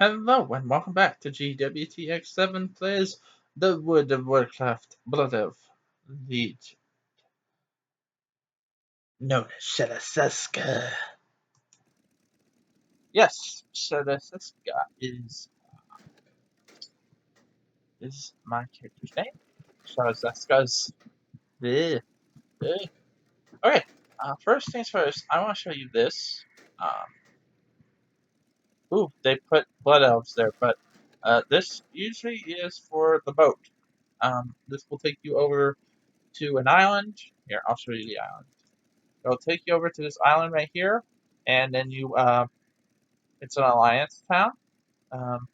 Hello and welcome back to GWTX7 Plays the Wood of Warcraft Blood of Legion. No, Shadasaska. Yes, Shadasaska is my character's name. Shadasaska's. Eh, eh. Okay, first things first, I want to show you this. Um, they put blood elves there, but this usually is for the boat. This will take you over to an island. Here, I'll show you the island. It'll take you over to this island right here, and then it's an alliance town. Um,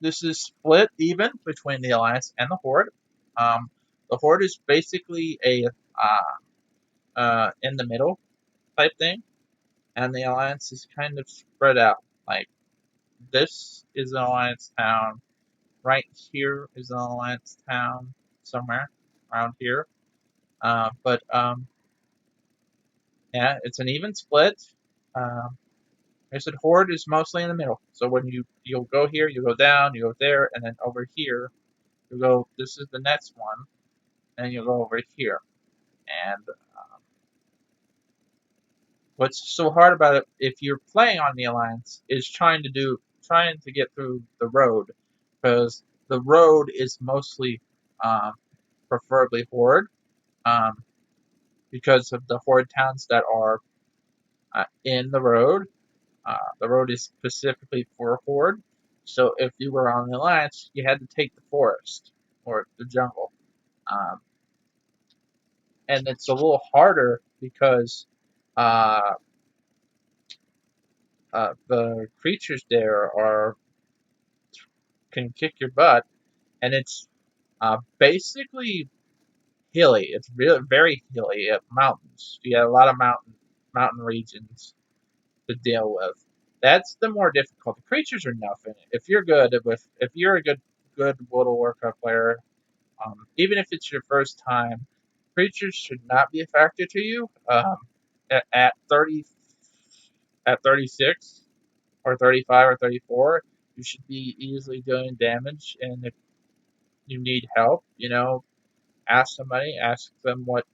this is split even between the alliance and the horde. The horde is basically a in the middle type thing, and the alliance is kind of spread out. Like this is an alliance town. Right here is an alliance town somewhere around here. But yeah, it's an even split. Um, I said horde is mostly in the middle. So when you'll go here, you go down, you go there, and then over here you go. This is the next one, and you'll go over here. And what's so hard about it, if you're playing on the alliance, is trying to get through the road, because the road is mostly um, preferably horde, um, because of the horde towns that are in the road. The road is specifically for horde. So if you were on the alliance, you had to take the forest or the jungle. Um, and it's a little harder because uh, the creatures there are can kick your butt, and it's basically hilly. It's really very hilly. Mountains. You got a lot of mountain regions to deal with. That's the more difficult. The creatures are nothing. If you're a good World of Warcraft player, even if it's your first time, creatures should not be a factor to you. At 30, at 36 or 35 or 34, you should be easily doing damage. And if you need help, ask somebody, ask them what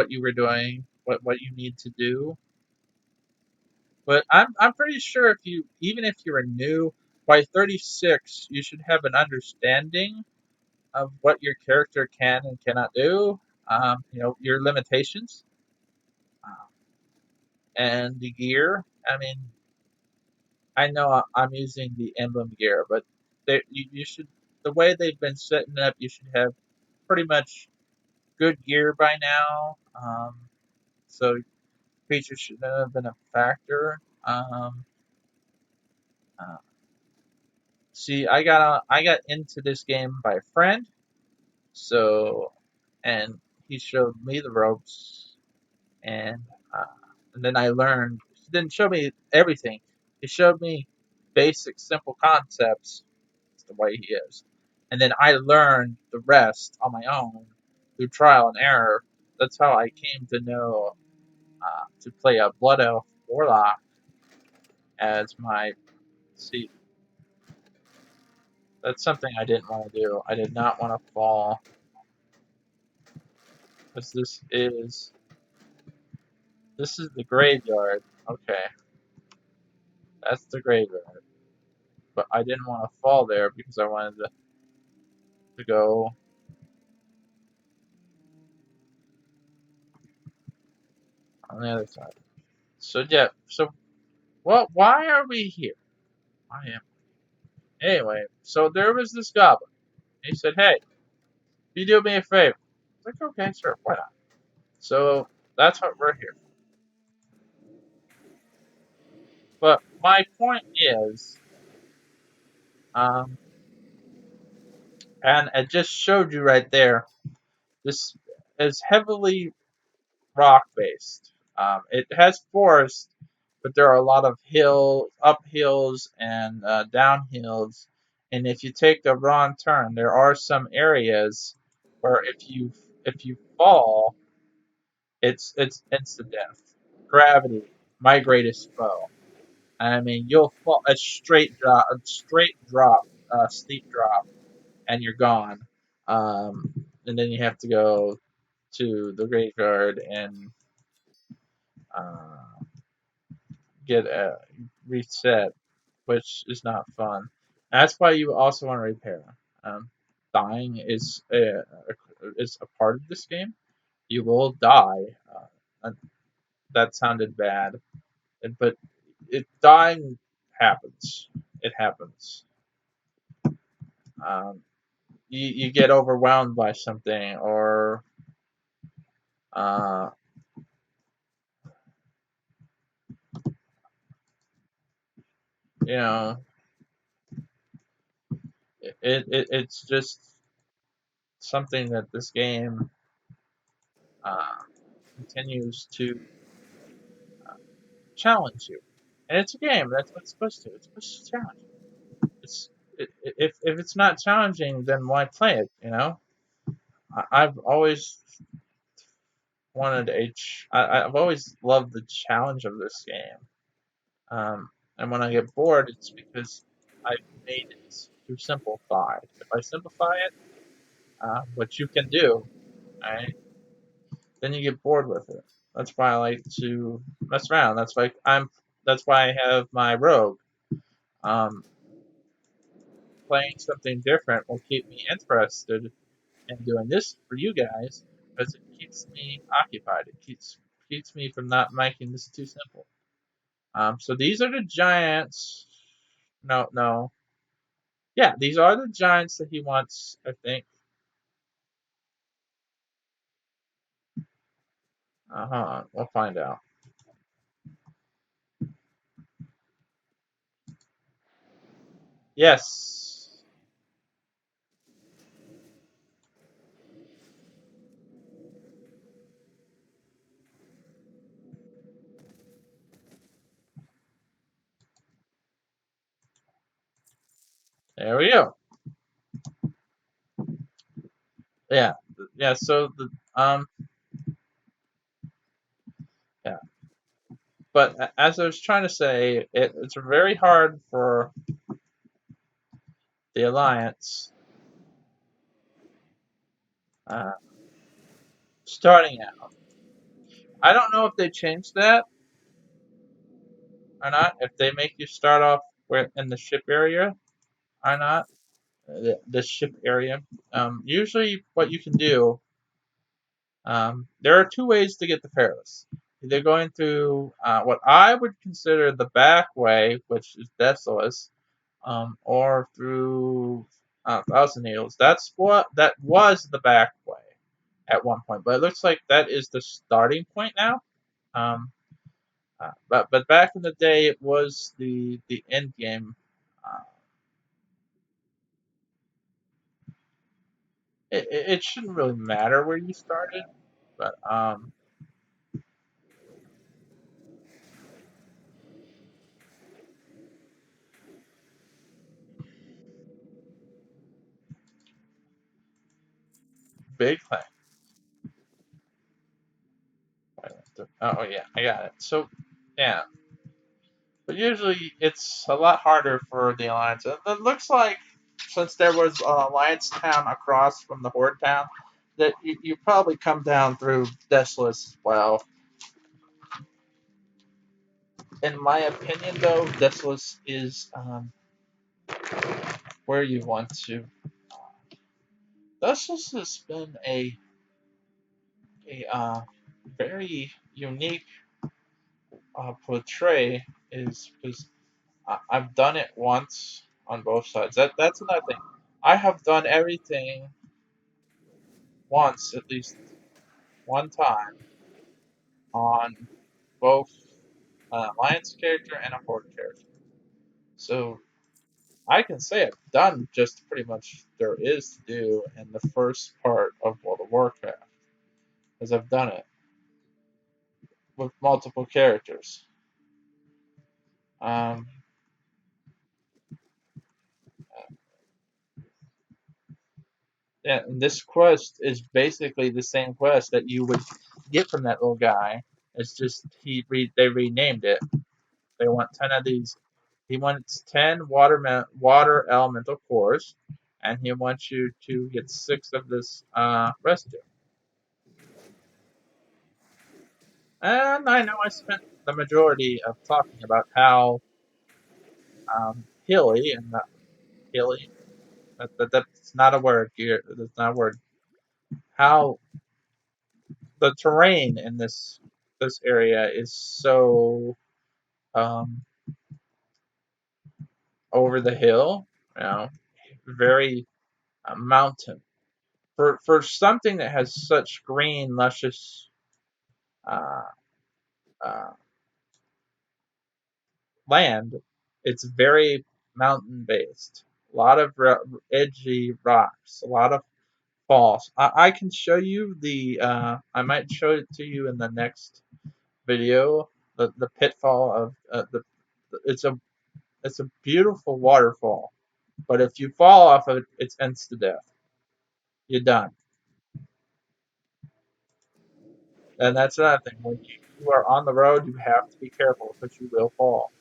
you were doing, what you need to do. But I'm pretty sure if you even if you're new, by 36 you should have an understanding of what your character can and cannot do. Your limitations, um, and the gear. I mean, I know I'm using the emblem gear, but you should the way they've been setting it up, you should have pretty much good gear by now. So creatures should not have been a factor. Uh, See, I got into this game by a friend, so and he showed me the ropes, and uh, and then I learned. He didn't show me everything. He showed me basic, simple concepts. That's the way he is, and then I learned the rest on my own through trial and error. That's how I came to know to play a Blood Elf Warlock as my. See, that's something I didn't want to do. I did not want to fall. Because this is the graveyard. Okay, that's the graveyard. But I didn't want to fall there because I wanted to go on the other side. So yeah, so what? Why are we here? I am. Anyway, so there was this goblin. He said, "Hey, you do me a favor." I was like, "Okay, sure, why not?" So that's what we're here. But my point is, um, and I just showed you right there. This is heavily rock based. It has forest, but there are a lot of up hills, and downhills. And if you take the wrong turn, there are some areas where if you fall, it's instant death. gravity, my greatest foe. I mean, you'll fall a straight drop, steep drop, and you're gone. And then you have to go to the graveyard and uh, get a reset, which is not fun. That's why you also want to repair. Um, Dying is a part of this game. You will die. And that sounded bad, but dying happens. It happens. Um, you get overwhelmed by something, or uh, you know, it's just something that this game uh, continues to challenge you. And it's a game. That's what it's supposed to. It's supposed to challenge you. If it's not challenging, then why play it? You know, I've always wanted I've always loved the challenge of this game. And when I get bored, it's because I've made it too simplified. If I simplify it, which you can do, right, then you get bored with it. That's why I like to mess around. That's why I have my rogue. Um, Playing something different will keep me interested in doing this for you guys because it keeps me occupied. It keeps me from not making this too simple. So these are the giants. No, no. Yeah, these are the giants that he wants, I think. We'll find out. Yes. There we go. Yeah. Yeah, so yeah. But as I was trying to say, it's very hard for the Alliance uh, starting out. I don't know if they changed that or not. If they make you start off in the ship area or not, the ship area. Usually, what you can do, there are two ways to get the Feralas. Either going through what I would consider the back way, which is Desolate, or through Thousand Needles. That was the back way at one point, but it looks like that is the starting point now. Um, but back in the day, it was the end game. Uh, it shouldn't really matter where you started, but big thing. Oh yeah, I got it. So yeah, but usually it's a lot harder for the alliance. It looks like since there was an alliance town across from the horde town, that you probably come down through Desolate as well. In my opinion, though, Desolate is where you want to. Desolate has been a very unique portray is because I've done it once on both sides. That's another thing. I have done everything once, at least one time, on both an alliance character and a horde character. So I can say I've done just pretty much there is to do in the first part of World of Warcraft, as I've done it with multiple characters. Um, yeah, and this quest is basically the same quest that you would get from that little guy. It's just they renamed it. They want 10 of these. He wants 10 water elemental cores, and he wants you to get 6 of this residue. And I know I spent the majority of talking about how hilly and not hilly. That's not a word here. That's not a word. How the terrain in this area is so um, over the hill, you know, very mountain. For something that has such green, luscious uh, uh, land, it's very mountain based. A lot of edgy rocks, a lot of falls. I can show you the. I might show it to you in the next video. The pitfall of the. It's a beautiful waterfall, but if you fall off of it, it's instant death. You're done. And that's another thing. When you are on the road, you have to be careful because you will fall.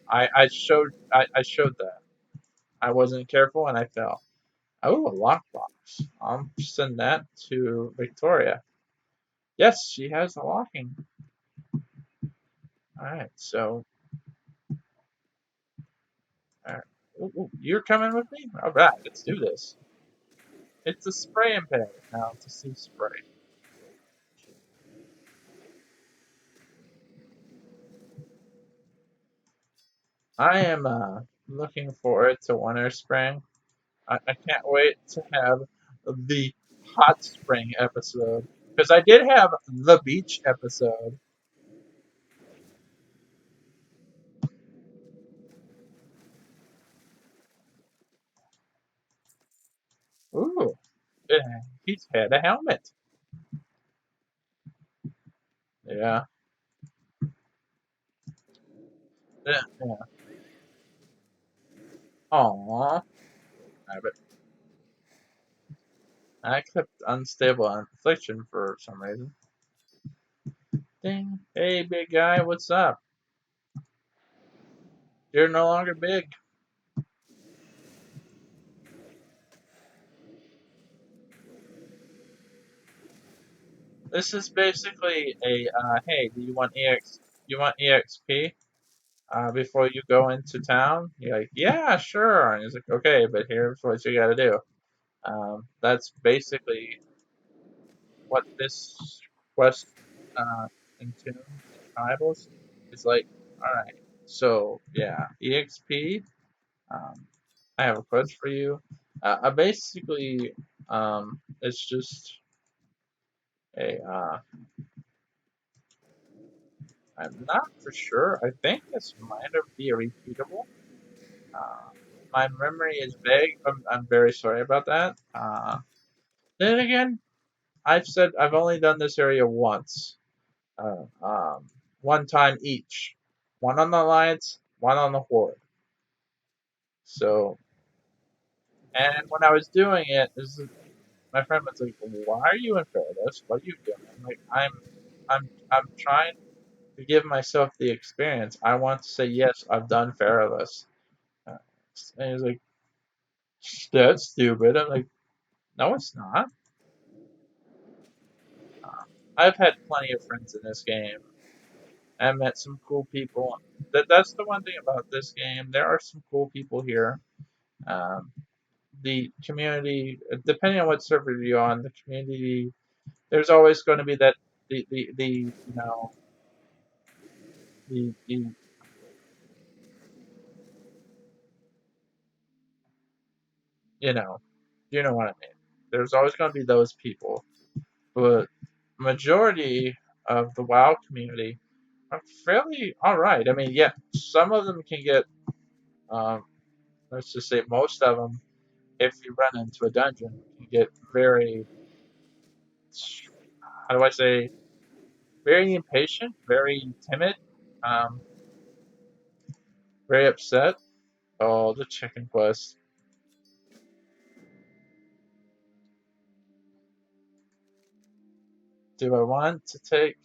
I showed that. I wasn't careful and I fell. Oh, a lockbox. I'll send that to Victoria. Yes, she has the locking. All right, so all right. Ooh, you're coming with me? All right, let's do this. It's a spray and pay. Now to see spray. I am looking forward to winter spring. I can't wait to have the hot spring episode because I did have the beach episode. Ooh, he's had a helmet. Yeah, yeah. Aww. But I kept unstable infliction for some reason. Ding. Hey, big guy, what's up? You're no longer big. This is basically a hey, do you want You want EXP before you go into town? You're like, yeah, sure. And he's like, okay, but here's what you got to do. That's basically what this quest entombs in tribals is like. All right, so yeah, EXP. Um, I have a quest for you. I basically, it's just a. I'm not for sure. I think this might be repeatable. Uh, my memory is vague. I'm very sorry about that. Then again, I've only done this area once. Uh, um, one time each. One on the Alliance, one on the Horde. So, and when I was doing it, my friend was like, "Why are you in Feralas? What are you doing?" I'm like, I'm trying to give myself the experience. I want to say yes, I've done Feralas. Uh, and he's like, "That's stupid." I'm like, "No, it's not." I've had plenty of friends in this game. I met some cool people. That's the one thing about this game. There are some cool people here. Um, the community, depending on what server you're on, the community, there's always going to be that the the you know you know what I mean. There's always going to be those people, but majority of the WoW community are fairly all right. I mean, yeah, some of them can get um, let's just say most of them, if you run into a dungeon, can get very how do I say very impatient, very timid, um, very upset. Oh, the chicken quest. Do I want to take?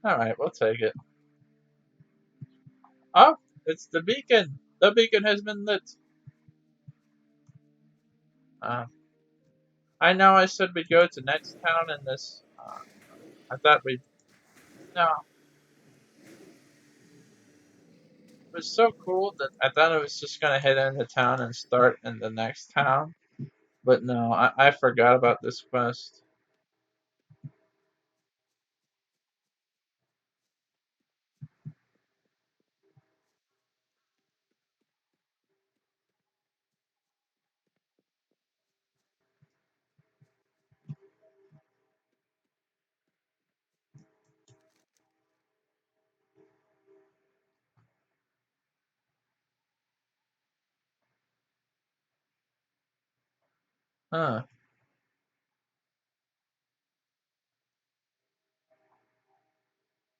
Alright, we'll take it. Oh, it's the beacon! The beacon has been lit! Uh, I know I said we'd go to next town in this. I thought we'd. No, it was so cool that I thought I was just gonna head into town and start in the next town. But no, I forgot about this quest. Huh.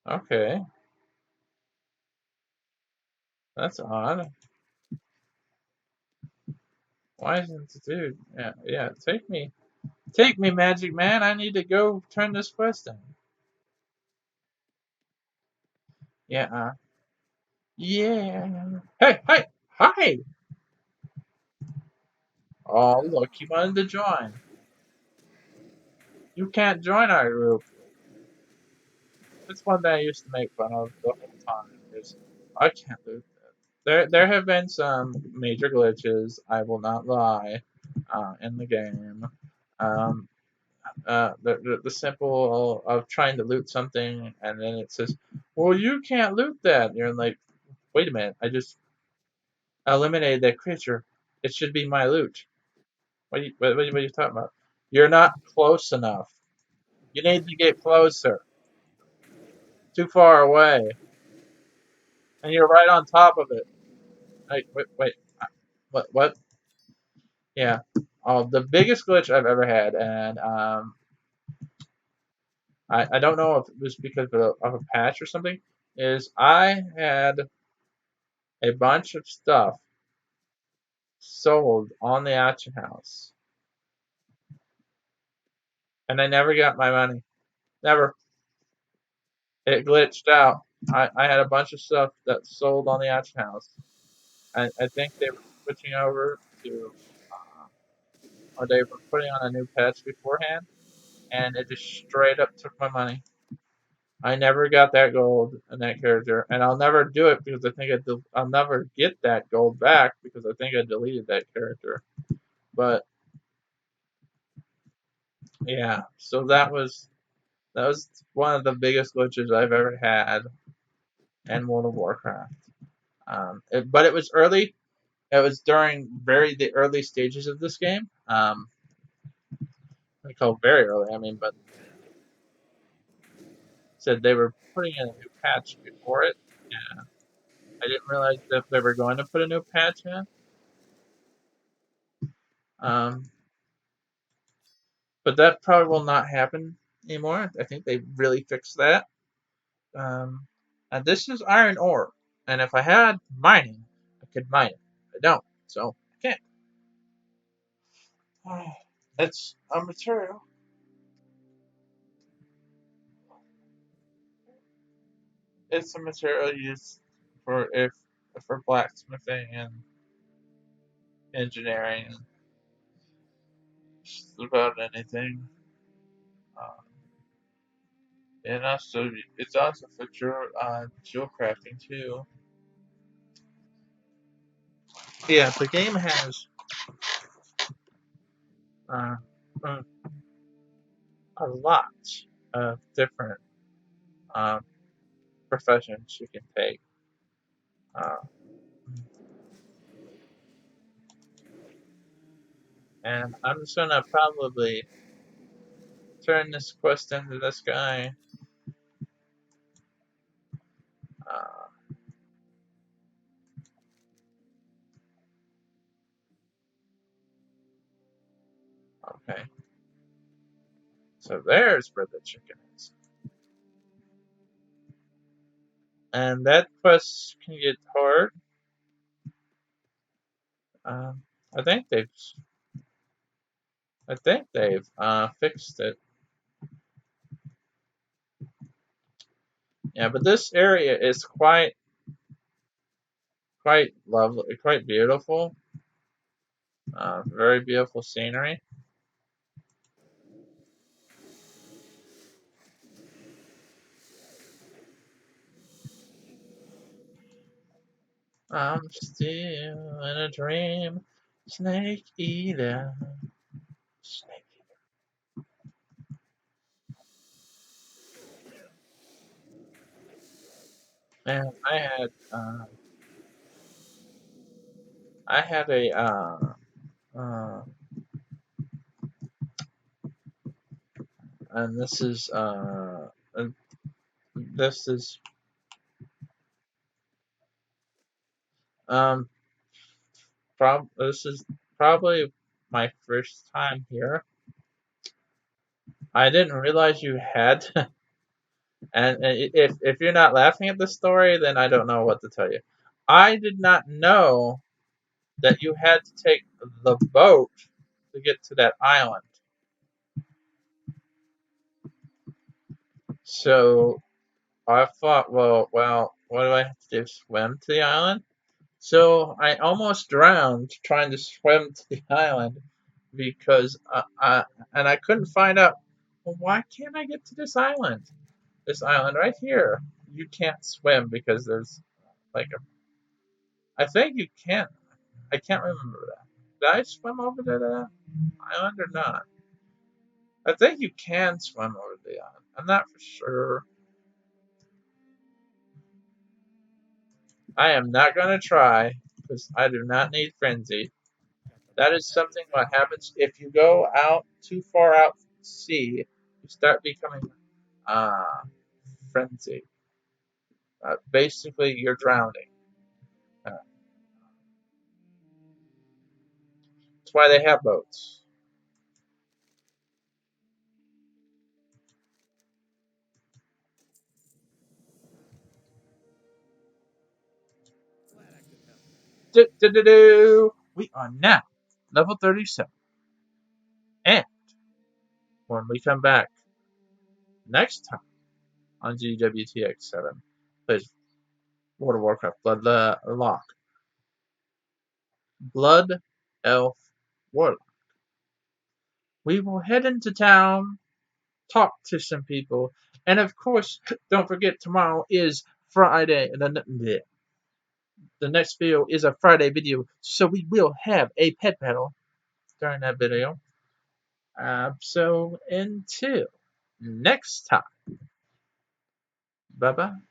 Okay. That's odd. Why isn't the dude? Yeah, yeah. Take me, Magic Man. I need to go turn this quest in. Yeah. Yeah. Hey, hey, hi. Oh, look, he wanted to join. You can't join our group. That's one that I used to make fun of the whole time. Is I can't do that. There have been some major glitches. I will not lie. In the game. Um, the simple of trying to loot something and then it says, "Well, you can't loot that." And you're like, "Wait a minute! I just eliminated that creature. It should be my loot. What are you talking about? You're not close enough. You need to get closer. Too far away, and you're right on top of it." Wait. What? What? Yeah. Oh, the biggest glitch I've ever had, and I don't know if it was because of a patch or something. Is I had a bunch of stuff sold on the auction house, and I never got my money. Never. It glitched out. I had a bunch of stuff that sold on the auction house. I think they were switching over to, or they were putting on a new patch beforehand, and it just straight up took my money. I never got that gold in that character, and I'll never do it because I think I'll never get that gold back because I think I deleted that character. But yeah, so that was one of the biggest glitches I've ever had in World of Warcraft. But it was early. It was during the early stages of this game. I call very early. I mean, but said they were putting in a new patch before it. Yeah, I didn't realize that they were going to put a new patch in. Um, but that probably will not happen anymore. I think they really fixed that. Um, and this is iron ore, and if I had mining, I could mine it. I don't, so I can't. It's a material. It's a material used for blacksmithing and engineering and just about anything. Uh, and also, it's also for jewel crafting too. Yeah, the game has uh, uh, a lot of different uh, professions you can take. Uh, and I'm just gonna probably turn this quest into this guy. Uh, okay, so there's where the chicken is. And that quest can get hard. Um, I think they've fixed it. Yeah, but this area is quite lovely, quite beautiful. Very beautiful scenery. I'm still in a dream, snake eater. Snake. Man, I had a uh, and this is um this is probably my first time here. I didn't realize you had, and if you're not laughing at the story, then I don't know what to tell you. I did not know that you had to take the boat to get to that island. So I thought, well, what do I have to do? Swim to the island? So I almost drowned trying to swim to the island because and I couldn't find out. Well, why can't I get to this island? This island right here. You can't swim because there's like a. I think you can't. I can't remember that. Did I swim over to that island or not? I think you can swim over the island. I'm not for sure. I am not going to try because I do not need frenzy. That is something what happens if you go out too far out to sea. You start becoming uh, frenzy. Basically, you're drowning. That's why they have boats. Do. We are now level 37. And when we come back next time on GWTX7 Plays World of Warcraft Blood Elf Warlock, we will head into town, talk to some people, and of course, don't forget tomorrow is Friday. The next video is a Friday video, so we will have a pet battle during that video. So until next time, bye bye.